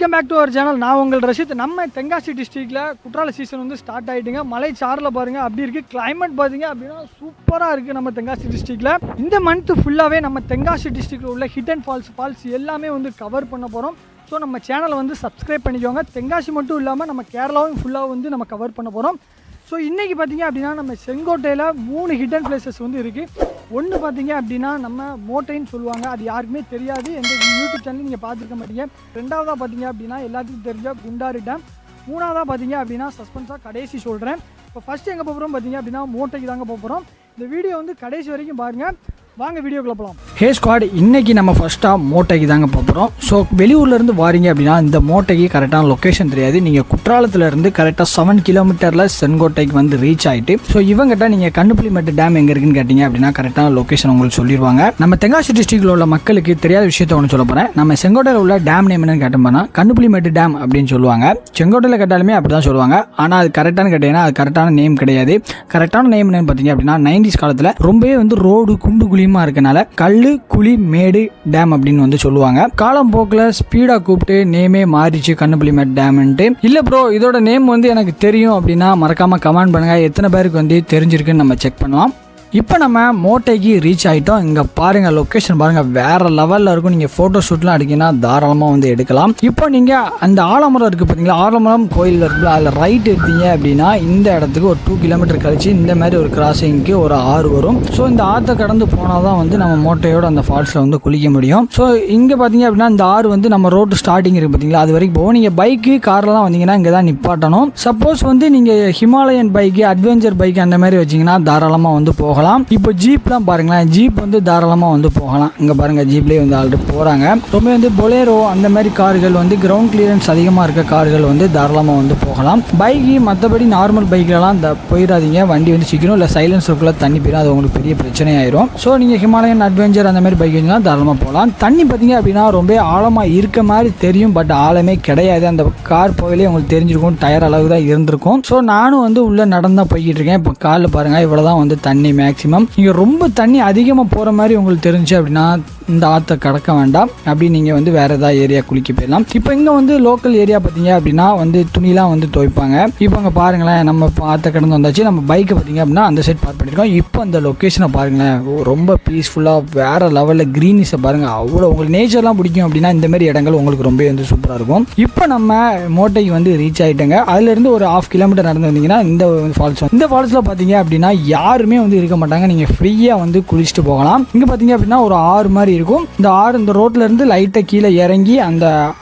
Welcome back to our channel. நான் உங்கள் ரஷித். நம்ம தென்காசி டிஸ்ட்ரிக்டில் குற்றால சீசன் வந்து ஸ்டார்ட் ஆகிட்டுங்க. மலை சாரில் பாருங்கள் அப்படி இருக்குது. கிளைமேட் பார்த்தீங்க அப்படின்னா சூப்பராக இருக்குது நம்ம தென்காசி டிஸ்ட்ரிக்டில். இந்த மந்த்து ஃபுல்லாகவே நம்ம தென்காசி டிஸ்ட்ரிக்டில் உள்ள ஹிட் அண்ட் ஃபால்ஸ் எல்லாமே வந்து கவர் பண்ண போகிறோம். ஸோ நம்ம சேனலை வந்து சப்ஸ்கிரைப் பண்ணிக்கோங்க. தென்காசி மட்டும் இல்லாமல் நம்ம கேரளாவும் ஃபுல்லாக வந்து நம்ம கவர் பண்ண போகிறோம். ஸோ இன்றைக்கி பார்த்தீங்க அப்படின்னா நம்ம செங்கோட்டையில் 3 ஹிடன் பிளேசஸ் வந்து இருக்குது. ஒன்று பார்த்தீங்க அப்படின்னா நம்ம மோட்டைன்னு சொல்லுவாங்க. அது யாருக்குமே தெரியாது, எந்த யூடியூப் சேனல் நீங்கள் பார்த்துருக்க மாட்டீங்க. ரெண்டாவதாக பார்த்தீங்க அப்படின்னா எல்லாத்துக்கும் தெரிஞ்ச குண்டாறு டேம். மூணாவதாக பார்த்தீங்க அப்படின்னா சஸ்பென்ஸாக கடைசி சொல்கிறேன். இப்போ ஃபஸ்ட்டு எங்கே போகிறோம் பார்த்தீங்க அப்படின்னா மோட்டைக்கு தாங்க போகிறோம். இந்த வீடியோ வந்து கடைசி வரைக்கும் பாருங்கள். வாங்க வீடியோக்குள்ள போகலாம். ஹே ஸ்குவாட், இன்றைக்கி நம்ம ஃபஸ்ட்டாக மோட்டைக்கு தாங்க போகிறோம். ஸோ வெளியூர்லேருந்து வாரீங்க அப்படின்னா இந்த மோட்டைக்கு கரெக்டான லொக்கேஷன் தெரியாது. நீங்கள் குற்றாலத்துலேருந்து கரெக்டாக 7 கிலோமீட்டரில் செங்கோட்டைக்கு வந்து ரீச் ஆகிட்டு ஸோ இவங்ககிட்ட நீங்கள் கண்ணுப்புலிமேட்டு டேம் எங்கே இருக்குன்னு கேட்டிங்க அப்படின்னா கரெக்டான லொக்கேஷன் உங்களுக்கு சொல்லிடுவாங்க. நம்ம தென்காசி டிஸ்ட்ரிக்டில் உள்ள மக்களுக்கு தெரியாத விஷயத்தை ஒன்று சொல்ல போகிறேன். நம்ம செங்கோட்டையில் உள்ள டேம் நேம் என்னன்னு கேட்டோம்னா கண்ணுப்புலிமேட்டு டேம் அப்படின்னு சொல்லுவாங்க. செங்கோட்டையில் கேட்டாலுமே அப்படி தான் சொல்லுவாங்க. ஆனால் அது கரெக்டானு கேட்டிங்கன்னா அது கரெக்டான நேம் கிடையாது. கரெக்டான நேம் என்னன்னு பார்த்தீங்க அப்படின்னா 90s காலத்தில் ரொம்பவே வந்து ரோடு குண்டு குழியுமா இருக்கனால கல்லு குழி மேடு டேம் அப்படின்னு வந்து சொல்லுவாங்க. காலம் போக்கில் ஸ்பீடா கூப்பிட்டு நேமே மாறிச்சு கண்ணுப்புலிமேட்டு டேம்ன்ட்டு. இல்ல ப்ரோ இதோட நேம் வந்து எனக்கு தெரியும் அப்படின்னா மறக்காம கமெண்ட் பண்ணுங்க. எத்தனை பேருக்கு வந்து தெரிஞ்சிருக்குன்னு நம்ம செக் பண்ணலாம். இப்போ நம்ம மோட்டைக்கு ரீச் ஆகிட்டோம். இங்கே பாருங்கள் லொக்கேஷன் பாருங்கள் வேறு லெவலில் இருக்கும். நீங்கள் ஃபோட்டோ ஷூட்லாம் அடிக்கிங்கன்னா தாராளமாக வந்து எடுக்கலாம். இப்போ நீங்கள் அந்த ஆலமரம் இருக்குது பார்த்தீங்களா, ஆலமரம் கோயில் இருக்குல்ல, அதில் ரைட் எடுத்தீங்க அப்படின்னா இந்த இடத்துக்கு ஒரு 2 கிலோமீட்டர் கழிச்சு இந்த மாதிரி ஒரு கிராசிங்க்கு ஒரு ஆறு வரும். ஸோ இந்த ஆற்றை கடந்து போனால் தான் வந்து நம்ம மோட்டையோட அந்த ஃபால்ஸில் வந்து குளிக்க முடியும். ஸோ இங்கே பார்த்தீங்க அப்படின்னா இந்த ஆறு வந்து நம்ம ரோடு ஸ்டார்டிங் இருக்குது பார்த்தீங்களா, அது வரைக்கும் போகும். நீங்கள் பைக்கு கார்லாம் வந்தீங்கன்னா இங்கே தான் நிப்பாட்டணும். சப்போஸ் வந்து நீங்கள் ஹிமாலயன் பைக்கு அட்வென்ச்சர் பைக் அந்த மாதிரி வச்சிங்கன்னா தாராளமாக வந்து போகலாம். இப்போ ஜீப்லாம் பாருங்களேன், ஜீப் வந்து தாராளமாக வந்து போகலாம். இங்கே பாருங்கள் ஜீப்லேயே வந்து ஆல்ரெடி போகிறாங்க. ரொம்ப வந்து பொலேரோ அந்த மாதிரி கார்கள் வந்து கிரவுண்ட் கிளியரன்ஸ் அதிகமாக இருக்க கார்கள் வந்து தாராளமாக வந்து போகலாம். பைக்கு மற்றபடி நார்மல் பைக்லலாம் போயிடாதீங்க. வண்டி வந்து சீக்கிரம் இல்லை சைலன்ஸருக்குள்ளே தண்ணி போயிடும். அது உங்களுக்கு பெரிய பிரச்சனை ஆயிரும். ஸோ நீங்கள் ஹிமாலயன் அட்வென்ச்சர் அந்த மாதிரி பைக் வச்சுன்னா தாராளமாக போகலாம். தண்ணி பார்த்தீங்க அப்படின்னா ரொம்ப ஆழமாக இருக்க மாதிரி தெரியும், பட் ஆழமே கிடையாது. அந்த கார் போகலே உங்களுக்கு தெரிஞ்சிருக்கும், டயர் அளவு தான் இருந்திருக்கும். ஸோ நானும் வந்து உள்ளே நடந்தான் போய்கிட்டு இருக்கேன். இப்போ காலில் பாருங்கள் இவ்வளோ தான் வந்து தண்ணி மேக்ஸிமம். நீங்கள் ரொம்ப தண்ணி அதிகமாக போகிற மாதிரி உங்களுக்கு தெரிஞ்சு அப்படின்னா இந்த ஆற்றை கடக்க வேண்டாம். அப்படி நீங்கள் வந்து வேறு ஏதாவது ஏரியா குளிக்க போயிடலாம். இப்போ இங்கே வந்து லோக்கல் ஏரியா பார்த்தீங்க அப்படின்னா வந்து துணிலாம் வந்து துவைப்பாங்க. இப்போ அங்கே பாருங்களேன் நம்ம ஆற்றை கடந்து வந்தாச்சு. நம்ம பைக்கை பார்த்தீங்க அப்படின்னா அந்த சைட் பார்க் பண்ணியிருக்கோம். இப்போ அந்த லொக்கேஷனை பாருங்களேன், ரொம்ப பீஸ்ஃபுல்லாக வேறு லெவலில் க்ரீனிஸை பாருங்கள். அவ்வளோ உங்களுக்கு நேச்சர்லாம் பிடிக்கும் அப்படின்னா இந்தமாரி இடங்கள் உங்களுக்கு ரொம்ப வந்து சூப்பராக இருக்கும். இப்போ நம்ம மோட்டைக்கு வந்து ரீச் ஆகிட்டோங்க. அதுலேருந்து ஒரு 1/2 கிலோமீட்டர் நடந்து வந்தீங்கன்னா இந்த ஃபால்ஸ். இந்த ஃபால்ஸில் பார்த்தீங்க அப்படின்னா யாருமே வந்து இருக்க மாட்டாங்க. நீங்கள் ஃப்ரீயாக வந்து குளிச்சுட்டு போகலாம். இங்கே பார்த்தீங்க அப்படின்னா ஒரு ஆறு மாதிரி இருக்கும். இந்த ஆறு இந்த ரோட்ல இருந்து லைட்டா கீழே இறங்கி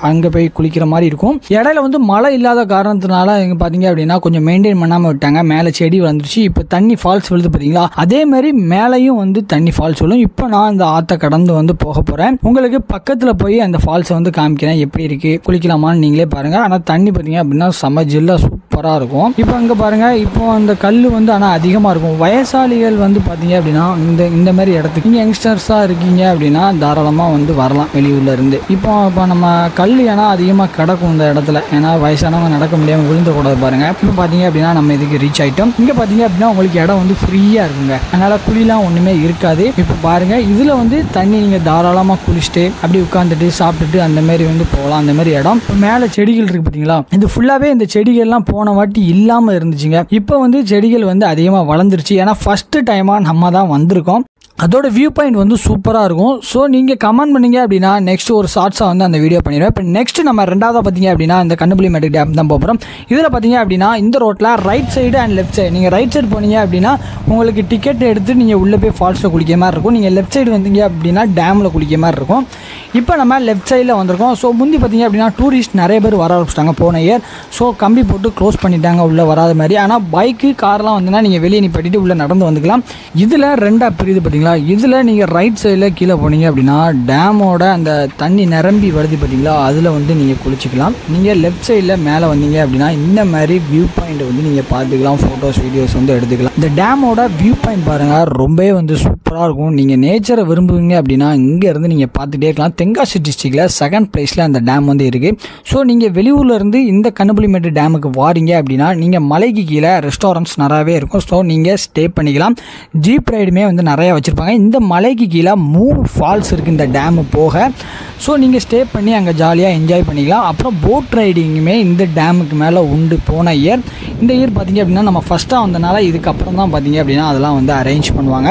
அங்க போய் குளிக்கிற மாதிரி இருக்கும். இடையில வந்து மழை இல்லாத காரணத்தினால இங்க பாத்தீங்க அப்படின்னா கொஞ்சம் மெயின்டைன் பண்ணாம விட்டாங்க. மேலே செடி வந்துருச்சு. இப்போ தண்ணி ஃபால்ஸ் விழுது பாத்தீங்களா, அதே மாதிரி மேலையும் வந்து தண்ணி ஃபால்ஸ் விழும். இப்போ நான் இந்த ஆற்றை கடந்து வந்து போக போறேன். உங்களுக்கு பக்கத்துல போய் அந்த ஃபால்ஸை வந்து காமிக்கிறேன். எப்படி இருக்கு குளிக்கலாமான்னு நீங்களே பாருங்க. ஆனா தண்ணி பாத்தீங்க அப்படின்னா செம ஜில்லா சூப்பரா இருக்கும். இப்போ அங்க பாருங்க, இப்போ அந்த கல் வந்து ஆனா அதிகமா இருக்கும். வயசாளிகள் வந்து பாத்தீங்க அப்படின்னா இந்த மாதிரி இடத்துக்கு நீங்க யங்ஸ்டர்ஸா இருக்கீங்க அப்படின்னா தாராளமாக வந்து வரலாம் வெளியூர்ல இருந்து. இப்போ நம்ம கல் ஏன்னா அதிகமாக கிடக்கும் இந்த இடத்துல, ஏன்னா வயசானவங்க நடக்க முடியாமல் விழுந்துக்கூடாது பாருங்க. இப்போ பார்த்தீங்க அப்படின்னா நம்ம இதுக்கு ரீச் ஆகிட்டோம். இங்கே பார்த்தீங்க அப்படின்னா உங்களுக்கு இடம் வந்து ஃப்ரீயாக இருக்குங்க, அதனால குழிலாம் ஒன்றுமே இருக்காது. இப்போ பாருங்க இதில் வந்து தண்ணி நீங்கள் தாராளமாக குளிச்சுட்டு அப்படி உட்காந்துட்டு சாப்பிட்டுட்டு அந்த மாதிரி வந்து போகலாம். அந்த மாதிரி இடம். இப்போ மேலே செடிகள் இருக்கு பார்த்தீங்களா, இது ஃபுல்லாகவே இந்த செடிகள்லாம் போன வாட்டி இல்லாமல் இருந்துச்சுங்க. இப்போ வந்து செடிகள் வந்து அதிகமாக வளர்ந்துருச்சு. ஏன்னா ஃபர்ஸ்ட் டைமாக நம்ம தான் வந்திருக்கோம். அதோட வியூ பாயிண்ட் வந்து சூப்பராக இருக்கும். ஸோ நீங்கள் கமெண்ட் பண்ணீங்க அப்படின்னா நெக்ஸ்ட் ஒரு ஷார்ட்ஸாக வந்து அந்த வீடியோ பண்ணிடுவேன். இப்போ நெக்ஸ்ட் நம்ம ரெண்டாவதாக பார்த்தீங்க அப்படின்னா இந்த கண்ணுப்புலிமேட்டு டேம் தான் போகிறோம். இதில் பார்த்தீங்க அப்படின்னா இந்த ரோட்டில் right side and left side, நீங்கள் ரைட் சைடு போனீங்க அப்படின்னா உங்களுக்கு டிக்கெட் எடுத்து நீங்கள் உள்ளே போய் ஃபால்ஸில் குளிக்கிற மாதிரி இருக்கும். நீங்கள் லெஃப்ட் சைடு வந்தீங்க அப்படின்னா டேமில் குளிக்கிற மாதிரி இருக்கும். இப்போ நம்ம லெஃப்ட் சைடில் வந்திருக்கோம். ஸோ முந்தி பார்த்தீங்க அப்படின்னா டூரிஸ்ட் நிறைய பேர் வர ஆரம்பிச்சிட்டாங்க போன இயர். ஸோ கம்பி போட்டு க்ளோஸ் பண்ணிட்டாங்க உள்ளே வராத மாதிரி. ஆனால் பைக்கு கார்லாம் வந்தீங்கன்னா நீங்கள் வெளியே நிப்பாட்டிட்டு உள்ளே நடந்து வந்துக்கலாம். இதில் ரெண்டாக பிரியுது பார்த்தீங்களா, இதில் நீங்கள் ரைட் சைடில் கீழே போனீங்க அப்படின்னா டேமோட அந்த தண்ணி நிரம்பி வருது பார்த்தீங்களா, அதில் வந்து நீங்கள் குளிச்சிக்கலாம். நீங்கள் லெஃப்ட் சைடில் மேலே வந்தீங்க அப்படின்னா இந்த மாதிரி வியூ பாயிண்ட் வந்து நீங்கள் பார்த்துக்கலாம். ஃபோட்டோஸ் வீடியோஸ் வந்து எடுத்துக்கலாம். இந்த டேமோட வியூ பாயிண்ட் பாருங்கள் ரொம்பவே வந்து சூப்பராக இருக்கும். நீங்கள் நேச்சரை விரும்புவீங்க அப்படின்னா இங்கேருந்து நீங்கள் பார்த்துட்டே இருக்கலாம். தென்காசி டிஸ்ட்ரிக்டில் 2nd பிளேஸில் அந்த டேம் வந்து இருக்குது. ஸோ நீங்கள் வெளியூரில் இருந்து இந்த கண்ணுப்புலிமேட்டு டேமுக்கு வாரீங்க அப்படின்னா நீங்கள் மலைக்கு கீழே ரெஸ்டாரண்ட்ஸ் நிறையவே இருக்கும். ஸோ நீங்கள் ஸ்டே பண்ணிக்கலாம். ஜீப் ரைடுமே வந்து நிறையா வச்சுருப்பாங்க. கொடுத்துருப்பாங்க. இந்த மலைக்கு கீழே 3 ஃபால்ஸ் இருக்குது இந்த டேமு போக. ஸோ நீங்கள் ஸ்டே பண்ணி அங்கே ஜாலியாக என்ஜாய் பண்ணிக்கலாம். அப்புறம் போட் ரைடிங்குமே இந்த டேமுக்கு மேலே உண்டு. போன இயர் இந்த இயர் பார்த்திங்க அப்படின்னா நம்ம ஃபஸ்ட்டாக வந்தனால இதுக்கப்புறம் தான் பார்த்திங்க அப்படின்னா அதெல்லாம் வந்து அரேஞ்ச் பண்ணுவாங்க.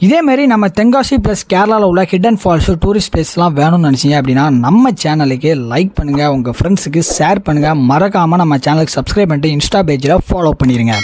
இதேமாரி நம்ம தென்காசி ப்ளஸ் கேரளாவில் உள்ள ஹிடன் ஃபால்ஸு டூரிஸ்ட் பிளேஸ்லாம் வேணும்னு நினச்சிங்க அப்படின்னா நம்ம சேனலுக்கு லைக் பண்ணுங்கள், உங்கள் ஃப்ரெண்ட்ஸுக்கு ஷேர் பண்ணுங்கள், மறக்காமல் நம்ம சேனலுக்கு சப்ஸ்கிரைப் பண்ணிட்டு இன்ஸ்டா பேஜில் ஃபாலோ பண்ணிடுங்க.